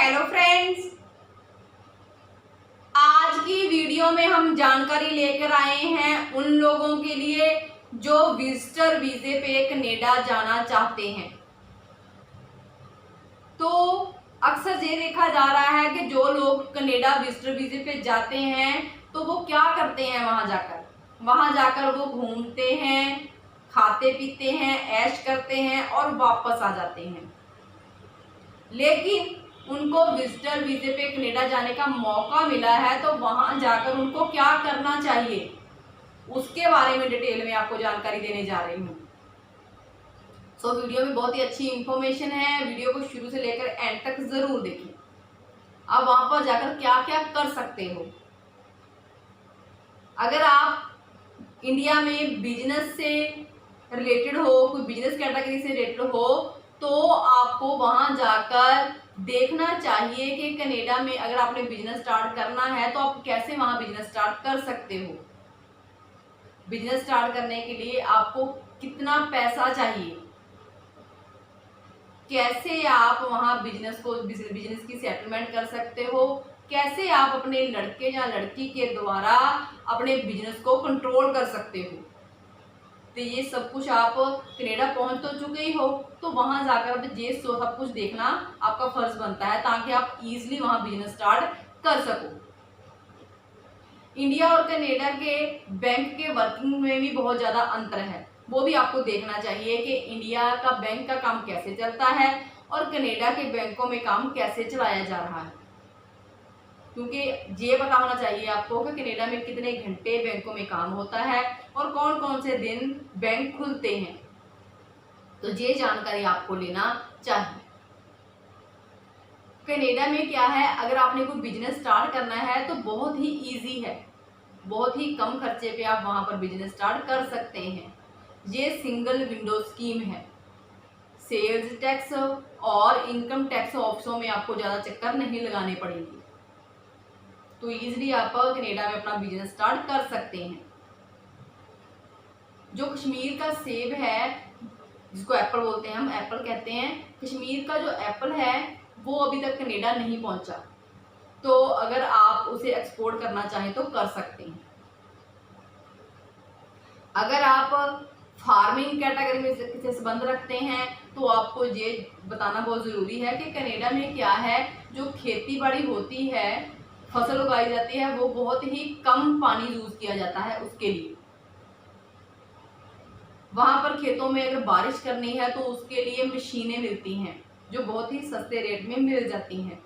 Hello friends, आज की video में हम जानकारी लेकर आए हैं उन लोगों के लिए जो विजिटर वीजे पे कनाडा जाना चाहते हैं। तो अक्सर ये देखा जा रहा है कि जो लोग कनाडा विजिटर वीजे पे जाते हैं तो वो क्या करते हैं, वहां जाकर वो घूमते हैं, खाते पीते हैं, ऐश करते हैं और वापस आ जाते हैं। लेकिन उनको विजिटर वीजे पे कनाडा जाने का मौका मिला है तो वहां जाकर उनको क्या करना चाहिए, उसके बारे में डिटेल में आपको जानकारी देने जा रही हूँ। वीडियो में बहुत ही अच्छी इंफॉर्मेशन है, वीडियो को शुरू से लेकर एंड तक जरूर देखिए। आप वहां पर जाकर क्या क्या कर सकते हो। अगर आप इंडिया में बिजनेस से रिलेटेड हो, कोई बिजनेस कैटेगरी से रिलेटेड हो, तो आपको वहां जाकर देखना चाहिए कि कनाडा में अगर आपने बिजनेस स्टार्ट करना है तो आप कैसे वहां बिजनेस स्टार्ट कर सकते हो। बिजनेस स्टार्ट करने के लिए आपको कितना पैसा चाहिए, कैसे आप वहां बिजनेस की सेटलमेंट कर सकते हो, कैसे आप अपने लड़के या लड़की के द्वारा अपने बिजनेस को कंट्रोल कर सकते हो। तो ये सब कुछ आप कनाडा पहुंच तो चुके ही हो, तो वहां जाकर ये सब कुछ देखना आपका फर्ज बनता है ताकि आप इजीली वहां बिजनेस स्टार्ट कर सको। इंडिया और कनाडा के बैंक के वर्किंग में भी बहुत ज्यादा अंतर है, वो भी आपको देखना चाहिए कि इंडिया का बैंक का काम कैसे चलता है और कनाडा के बैंकों में काम कैसे चलाया जा रहा है। क्योंकि ये पता होना चाहिए आपको कि कनाडा में कितने घंटे बैंकों में काम होता है और कौन कौन से दिन बैंक खुलते हैं, तो ये जानकारी आपको लेना चाहिए। कनाडा में क्या है, अगर आपने कोई बिजनेस स्टार्ट करना है तो बहुत ही इजी है, बहुत ही कम खर्चे पे आप वहां पर बिजनेस स्टार्ट कर सकते हैं। ये सिंगल विंडो स्कीम है, सेल्स टैक्स और इनकम टैक्स ऑफिसों में आपको ज्यादा चक्कर नहीं लगाने पड़ेंगे, तो इजीली आप कनाडा में अपना बिजनेस स्टार्ट कर सकते हैं। जो कश्मीर का सेब है, जिसको एप्पल बोलते हैं, हम एप्पल कहते हैं, कश्मीर का जो एप्पल है वो अभी तक कनाडा नहीं पहुंचा, तो अगर आप उसे एक्सपोर्ट करना चाहें तो कर सकते हैं। अगर आप फार्मिंग कैटेगरी में से संबंध रखते हैं तो आपको ये बताना बहुत ज़रूरी है कि कनाडा में क्या है, जो खेती बाड़ी होती है, फसल उगाई जाती है, वो बहुत ही कम पानी यूज किया जाता है उसके लिए। वहां पर खेतों में अगर बारिश करनी है तो उसके लिए मशीनें मिलती हैं जो बहुत ही सस्ते रेट में मिल जाती हैं।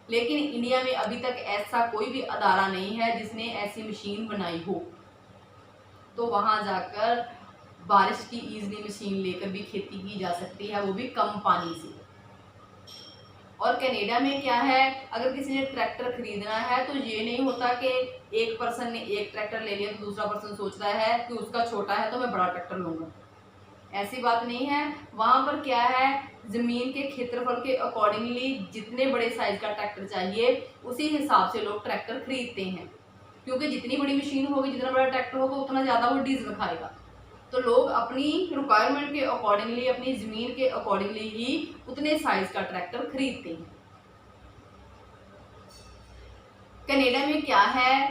लेकिन इंडिया में अभी तक ऐसा कोई भी अदारा नहीं है जिसने ऐसी मशीन बनाई हो, तो वहां जाकर बारिश की इजीली मशीन लेकर भी खेती की जा सकती है, वो भी कम पानी से। और कनाडा में क्या है, अगर किसी ने ट्रैक्टर खरीदना है तो ये नहीं होता कि एक पर्सन ने एक ट्रैक्टर ले लिया तो दूसरा पर्सन सोचता है कि उसका छोटा है तो मैं बड़ा ट्रैक्टर लूंगा। ऐसी बात नहीं है। वहां पर क्या है, जमीन के क्षेत्रफल के अकॉर्डिंगली जितने बड़े साइज का ट्रैक्टर चाहिए उसी हिसाब से लोग ट्रैक्टर खरीदते हैं, क्योंकि जितनी बड़ी मशीन होगी, जितना बड़ा ट्रैक्टर होगा, उतना ज्यादा वो डीजल खाएगा। तो लोग अपनी रिक्वायरमेंट के अकॉर्डिंगली, अपनी जमीन के अकॉर्डिंगली ही उतने साइज का ट्रैक्टर खरीदते हैं। कनाडा में क्या है,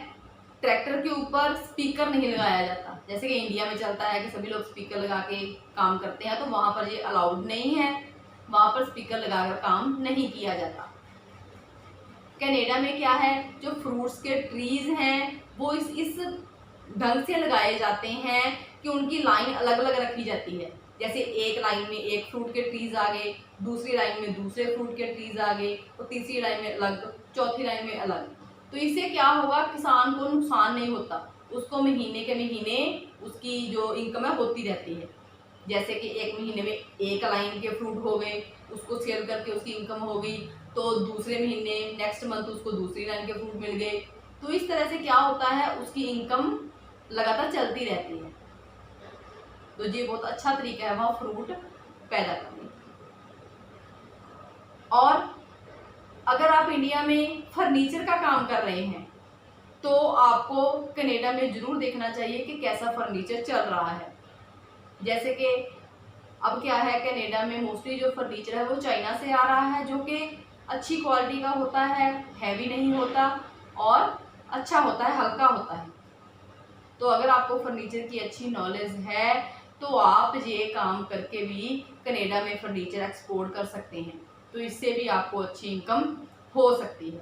ट्रैक्टर के ऊपर स्पीकर नहीं लगाया जाता, जैसे कि इंडिया में चलता है कि सभी लोग स्पीकर लगा के काम करते हैं, तो वहां पर ये अलाउड नहीं है, वहां पर स्पीकर लगाकर काम नहीं किया जाता। कनाडा में क्या है, जो फ्रूट्स के ट्रीज हैं वो इस ढंग से लगाए जाते हैं कि उनकी लाइन अलग अलग रखी जाती है। जैसे एक लाइन में एक फ्रूट के ट्रीज आ गए, दूसरी लाइन में दूसरे फ्रूट के ट्रीज आ गए, और तीसरी लाइन में अलग, चौथी लाइन में अलग। तो इससे क्या होगा, किसान को नुकसान नहीं होता, उसको महीने के महीने उसकी जो इनकम है होती रहती है। जैसे कि एक महीने में एक लाइन के फ्रूट हो गए, उसको सेल करके उसकी इनकम हो गई, तो दूसरे महीने नेक्स्ट मंथ उसको दूसरी लाइन के फ्रूट मिल गए। तो इस तरह से क्या होता है, उसकी इनकम लगातार चलती रहती है। तो ये बहुत अच्छा तरीका है वहां फ्रूट पैदा करने। और अगर आप इंडिया में फर्नीचर का काम कर रहे हैं तो आपको कनाडा में जरूर देखना चाहिए कि कैसा फर्नीचर चल रहा है। जैसे कि अब क्या है, कनाडा में मोस्टली जो फर्नीचर है वो चाइना से आ रहा है, जो कि अच्छी क्वालिटी का होता है, हैवी नहीं होता और अच्छा होता है, हल्का होता है। तो अगर आपको फर्नीचर की अच्छी नॉलेज है तो आप ये काम करके भी कनाडा में फर्नीचर एक्सपोर्ट कर सकते हैं, तो इससे भी आपको अच्छी इनकम हो सकती है।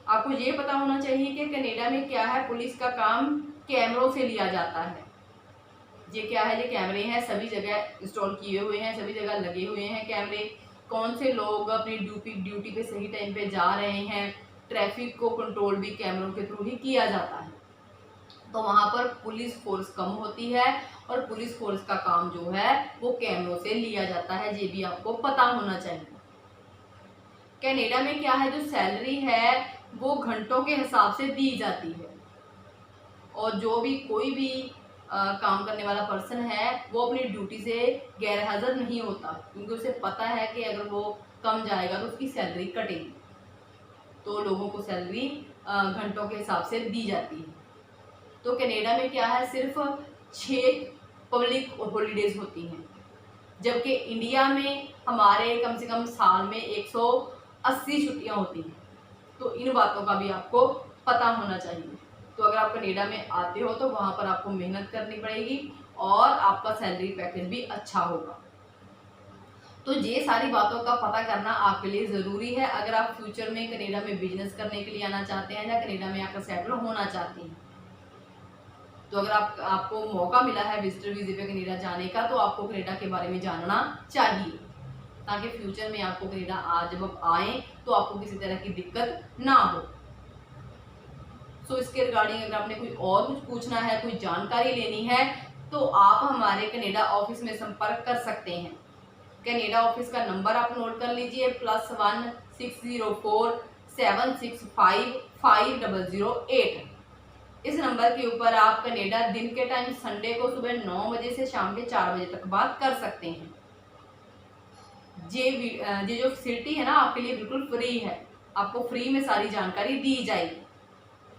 आपको ये पता होना चाहिए कि कनाडा में क्या है, पुलिस का काम कैमरों से लिया जाता है। ये क्या है, ये कैमरे हैं, सभी जगह इंस्टॉल किए हुए हैं, सभी जगह लगे हुए हैं कैमरे। कौन से लोग अपनी ड्यूटी पे सही टाइम पे जा रहे हैं, ट्रैफिक को कंट्रोल भी कैमरों के थ्रू ही किया जाता है। तो वहाँ पर पुलिस फोर्स कम होती है और पुलिस फोर्स का काम जो है वो कैमरों से लिया जाता है, ये भी आपको पता होना चाहिए। कनाडा में क्या है, जो सैलरी है वो घंटों के हिसाब से दी जाती है और जो भी कोई भी काम करने वाला पर्सन है वो अपनी ड्यूटी से गैर हाजिर नहीं होता, क्योंकि उसे पता है कि अगर वो कम जाएगा तो उसकी सैलरी कटेगी। तो लोगों को सैलरी घंटों के हिसाब से दी जाती है। तो कनाडा में क्या है, सिर्फ 6 पब्लिक हॉलीडेज होती हैं, जबकि इंडिया में हमारे कम से कम साल में 180 छुट्टियां होती हैं। तो इन बातों का भी आपको पता होना चाहिए। तो अगर आप कनाडा में आते हो तो वहाँ पर आपको मेहनत करनी पड़ेगी और आपका सैलरी पैकेज भी अच्छा होगा। तो ये सारी बातों का पता करना आपके लिए ज़रूरी है अगर आप फ्यूचर में कनाडा में बिजनेस करने के लिए आना चाहते हैं या कनाडा में आकर सेटल होना चाहते हैं। तो अगर आपको मौका मिला है विजिटर वीजे पे कनाडा जाने का तो आपको कनाडा के बारे में जानना चाहिए, ताकि फ्यूचर में आपको कनाडा जब आप आए तो आपको किसी तरह की दिक्कत ना हो। सो इसके रिगार्डिंग अगर आपने कोई और कुछ पूछना है, कोई जानकारी लेनी है, तो आप हमारे कनाडा ऑफिस में संपर्क कर सकते हैं। कनाडा ऑफिस का नंबर आप नोट कर लीजिए, +1 604 765 5008। इस नंबर के ऊपर आप कनाडा दिन के टाइम संडे को सुबह 9 बजे से शाम के 4 बजे तक बात कर सकते हैं। ये जो फैसिलिटी है ना आपके लिए बिल्कुल फ्री है, आपको फ्री में सारी जानकारी दी जाएगी।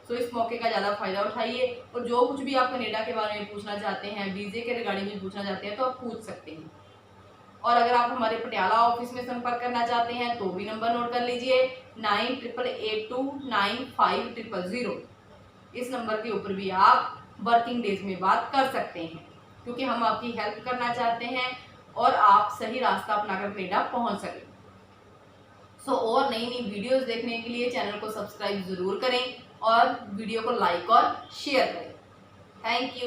तो इस मौके का ज़्यादा फायदा उठाइए और जो कुछ भी आप कनाडा के बारे में पूछना चाहते हैं, वीज़े के रिगार्डिंग में पूछना चाहते हैं तो आप पूछ सकते हैं। और अगर आप हमारे पटियाला ऑफिस में संपर्क करना चाहते हैं तो भी नंबर नोट कर लीजिए, 9888295000। इस नंबर के ऊपर भी आप वर्किंग डेज में बात कर सकते हैं, क्योंकि हम आपकी हेल्प करना चाहते हैं और आप सही रास्ता अपनाकर कनाडा पहुंच सकें। और नई नई वीडियोस देखने के लिए चैनल को सब्सक्राइब ज़रूर करें और वीडियो को लाइक और शेयर करें। Thank you.